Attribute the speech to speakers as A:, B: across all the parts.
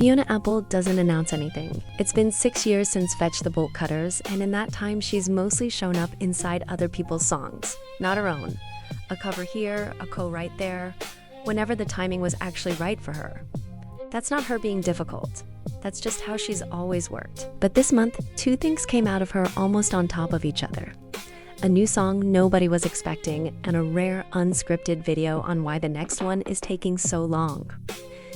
A: Fiona Apple doesn't announce anything. It's been 6 years since Fetch the Bolt Cutters, and in that time she's mostly shown up inside other people's songs, not her own. A cover here, a co-write there, whenever the timing was actually right for her. That's not her being difficult. That's just how she's always worked. But this month, two things came out of her almost on top of each other. A new song nobody was expecting, and a rare unscripted video on why the next one is taking so long.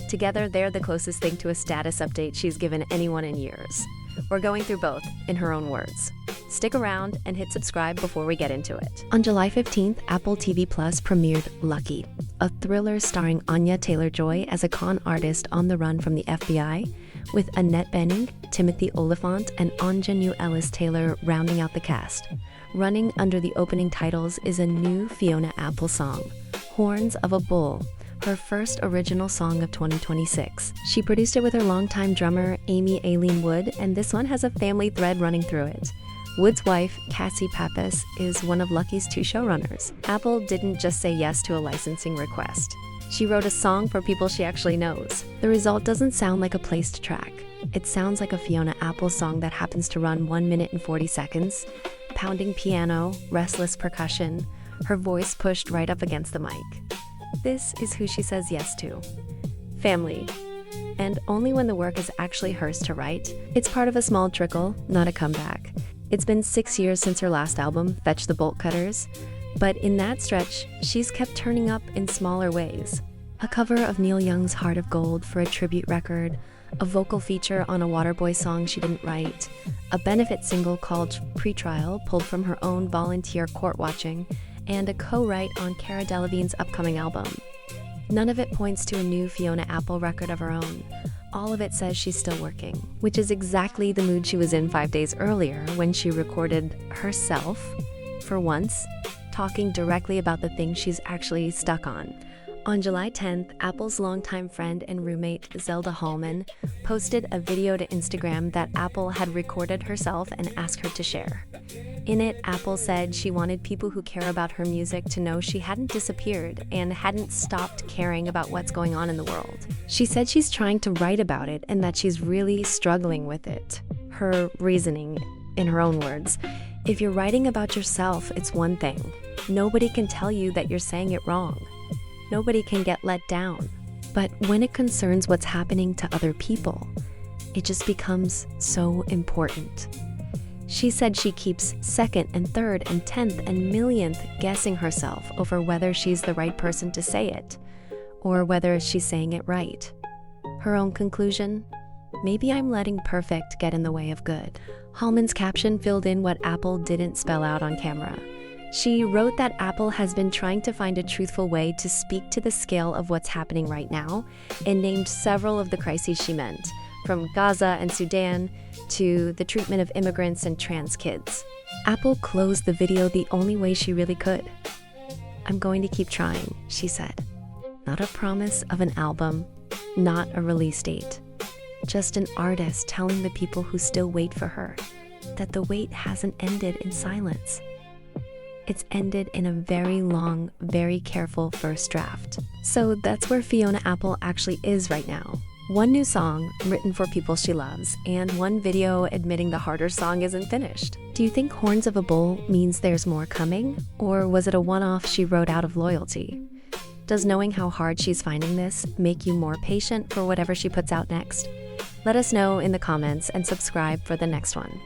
A: Together, they're the closest thing to a status update she's given anyone in years. We're going through both, in her own words. Stick around and hit subscribe before we get into it. On July 15th, Apple TV Plus premiered Lucky, a thriller starring Anya Taylor-Joy as a con artist on the run from the FBI, with Annette Bening, Timothy Oliphant, and Anjanou Ellis-Taylor rounding out the cast. Running under the opening titles is a new Fiona Apple song, Horns of a Bull, her first original song of 2026. She produced it with her longtime drummer, Amy Aileen Wood, and this one has a family thread running through it. Wood's wife, Cassie Pappas, is one of Lucky's two showrunners. Apple didn't just say yes to a licensing request. She wrote a song for people she actually knows. The result doesn't sound like a placed track. It sounds like a Fiona Apple song that happens to run 1 minute and 40 seconds. Pounding piano, restless percussion, her voice pushed right up against the mic. This is who she says yes to. Family. And only when the work is actually hers to write. It's part of a small trickle, not a comeback. It's been 6 years since her last album, Fetch the Bolt Cutters, but in that stretch, she's kept turning up in smaller ways. A cover of Neil Young's Heart of Gold for a tribute record, a vocal feature on a Waterboy song she didn't write, a benefit single called Pretrial pulled from her own volunteer court watching, and a co-write on Cara Delevingne's upcoming album. None of it points to a new Fiona Apple record of her own. All of it says she's still working, which is exactly the mood she was in 5 days earlier when she recorded herself, for once, talking directly about the things she's actually stuck on. On July 10th, Apple's longtime friend and roommate Zelda Hallman posted a video to Instagram that Apple had recorded herself and asked her to share. In it, Apple said she wanted people who care about her music to know she hadn't disappeared and hadn't stopped caring about what's going on in the world. She said she's trying to write about it and that she's really struggling with it. Her reasoning, in her own words, if you're writing about yourself, it's one thing. Nobody can tell you that you're saying it wrong. Nobody can get let down. But when it concerns what's happening to other people, it just becomes so important. She said she keeps second and third and 10th and millionth guessing herself over whether she's the right person to say it, or whether she's saying it right. Her own conclusion? Maybe I'm letting perfect get in the way of good. Hallman's caption filled in what Apple didn't spell out on camera. She wrote that Apple has been trying to find a truthful way to speak to the scale of what's happening right now, and named several of the crises she meant, from Gaza and Sudan to the treatment of immigrants and trans kids. Apple closed the video the only way she really could. "I'm going to keep trying," she said. Not a promise of an album, not a release date. Just an artist telling the people who still wait for her that the wait hasn't ended in silence. It's ended in a very long, very careful first draft. So that's where Fiona Apple actually is right now. One new song written for people she loves, and one video admitting the harder song isn't finished. Do you think Horns of a Bull means there's more coming? Or was it a one-off she wrote out of loyalty? Does knowing how hard she's finding this make you more patient for whatever she puts out next? Let us know in the comments and subscribe for the next one.